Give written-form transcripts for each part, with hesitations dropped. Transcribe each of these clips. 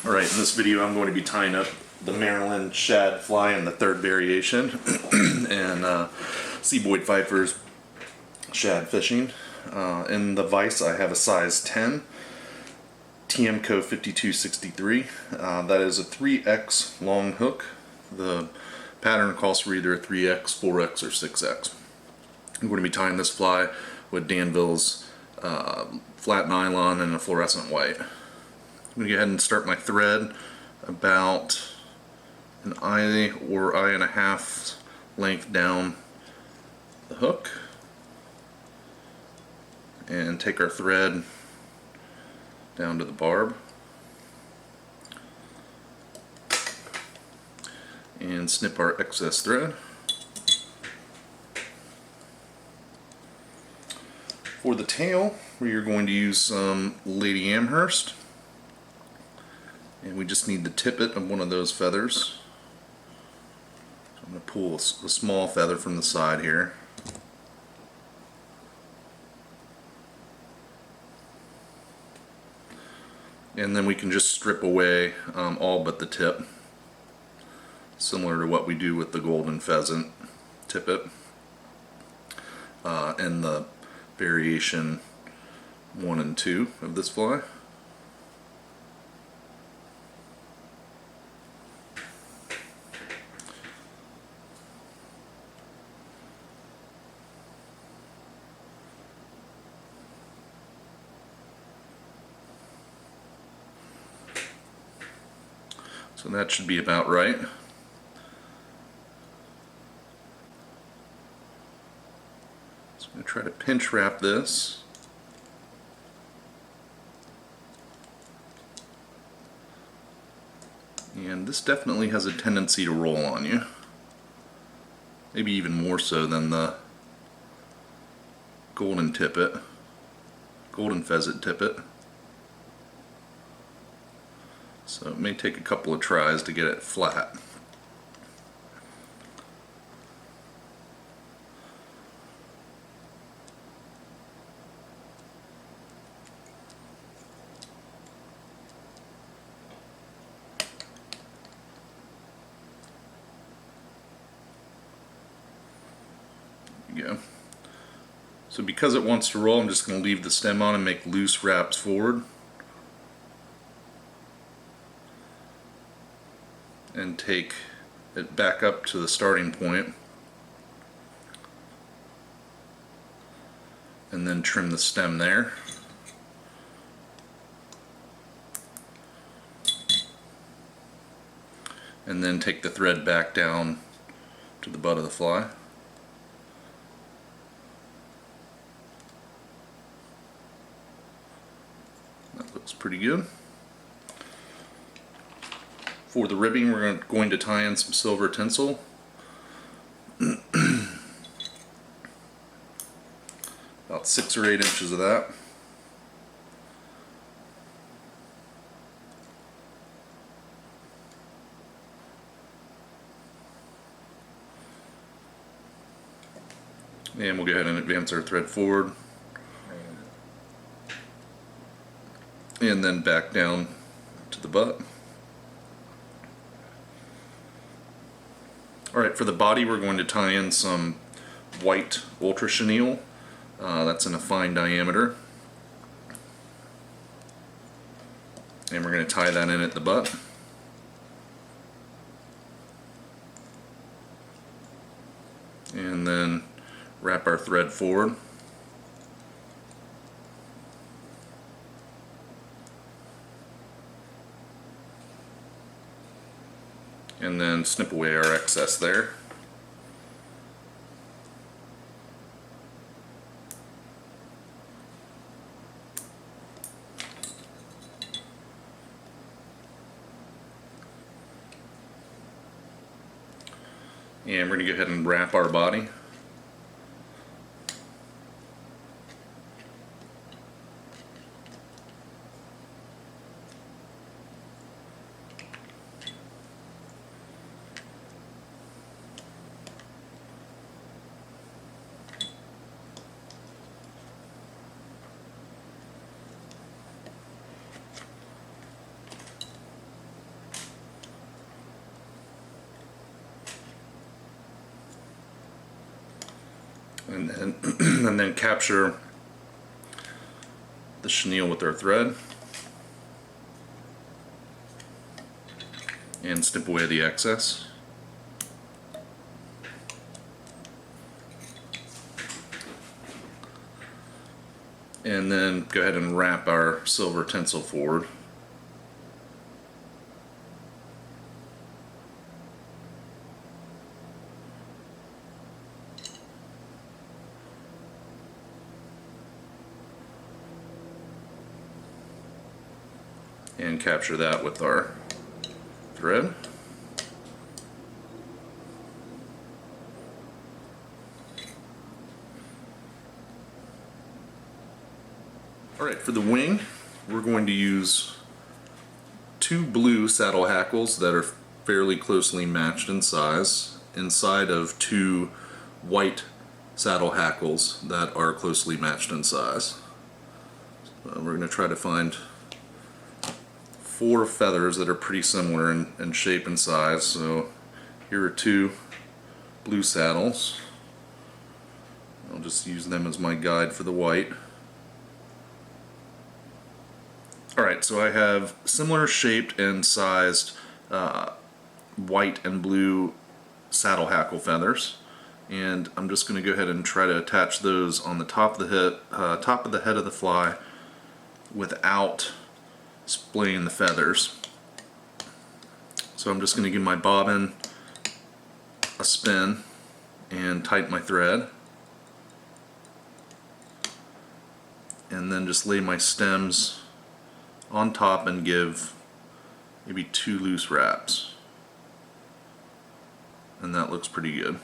Alright, in this video I'm going to be tying up the Maryland Shad fly in the third variation and Seaboyd Pfeiffer's shad fishing. In the vise I have a size 10 TMCO 5263. That is a 3X long hook. The pattern calls for either a 3X, 4X, or 6X. I'm going to be tying this fly with Danville's flat nylon and a fluorescent white. I'm going to go ahead and start my thread about an eye or eye and a half length down the hook and take our thread down to the barb and snip our excess thread. For the tail, we are going to use some Lady Amherst. And we just need the tippet of one of those feathers. So I'm going to pull a small feather from the side here. And then we can just strip away all but the tip, similar to what we do with the golden pheasant tippet and the variation 1 and 2 of this fly. So that should be about right. So I'm going to try to pinch wrap this. And this definitely has a tendency to roll on you. Maybe even more so than the golden tippet, golden pheasant tippet. So it may take a couple of tries to get it flat. There you go. So because it wants to roll, I'm just going to leave the stem on and make loose wraps forward. And take it back up to the starting point and then trim the stem there. And then take the thread back down to the butt of the fly. That looks pretty good. For the ribbing, we're going to tie in some silver tinsel. About 6 or 8 inches of that. And we'll go ahead and advance our thread forward. And then back down to the butt. Alright, for the body we're going to tie in some white ultra chenille. That's in a fine diameter. And we're going to tie that in at the butt. And then wrap our thread forward. And then snip away our excess there. And we're going to go ahead and wrap our body. and and then capture the chenille with our thread and snip away the excess. And then go ahead and wrap our silver tinsel forward. And capture that with our thread. Alright, for the wing, we're going to use 2 blue saddle hackles that are fairly closely matched in size inside of 2 white saddle hackles that are closely matched in size. So we're going to try to find 4 feathers that are pretty similar in shape and size. So here are 2 blue saddles. I'll just use them as my guide for the white. Alright, so I have similar shaped and sized white and blue saddle hackle feathers, and I'm just going to go ahead and try to attach those on the top of the head of the fly without splaying the feathers. So I'm just going to give my bobbin a spin and tighten my thread, and then just lay my stems on top and give maybe 2 loose wraps, and that looks pretty good.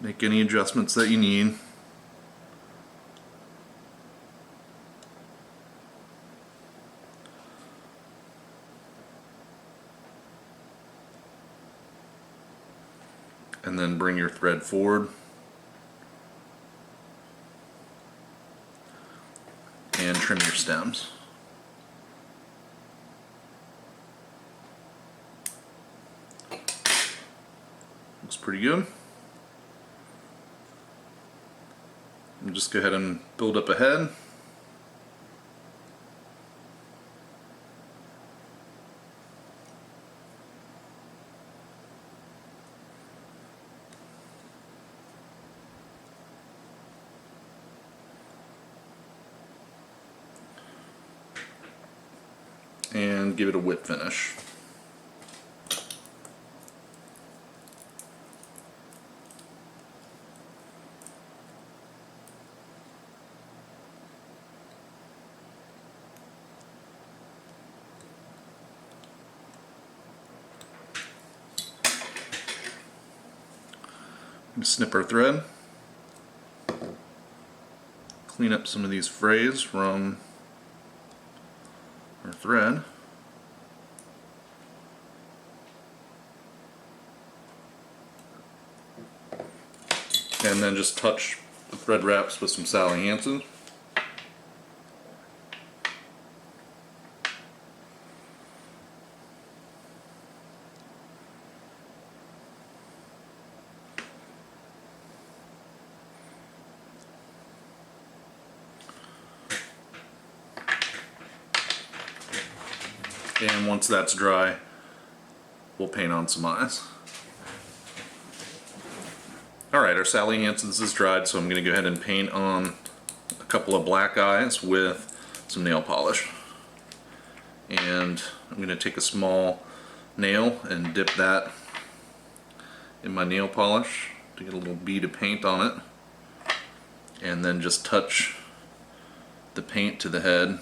Make any adjustments that you need. And then bring your thread forward and trim your stems. Looks pretty good. And just go ahead and build up a head. And give it a whip finish. Snip our thread. Clean up some of these frays from our thread. And then just touch the thread wraps with some Sally Hansen. And once that's dry, we'll paint on some eyes. Alright, our Sally Hansen's is dried, so I'm going to go ahead and paint on a couple of black eyes with some nail polish. And I'm going to take a small nail and dip that in my nail polish to get a little bead of paint on it. And then just touch the paint to the head.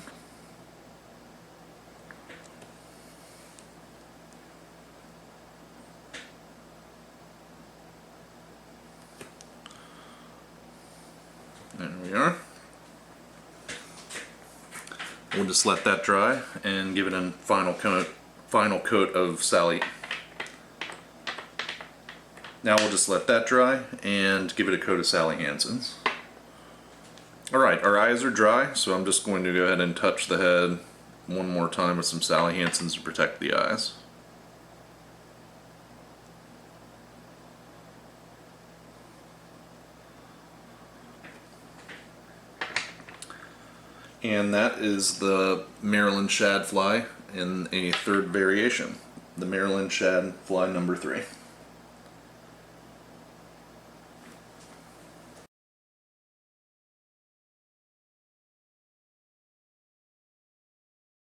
There we are. We'll just let that dry and give it a final coat of Sally. Now we'll just let that dry and give it a coat of Sally Hansen's. Alright, our eyes are dry, so I'm just going to go ahead and touch the head one more time with some Sally Hansen's to protect the eyes. And that is the Maryland shad fly in a third variation, the Maryland shad fly number 3.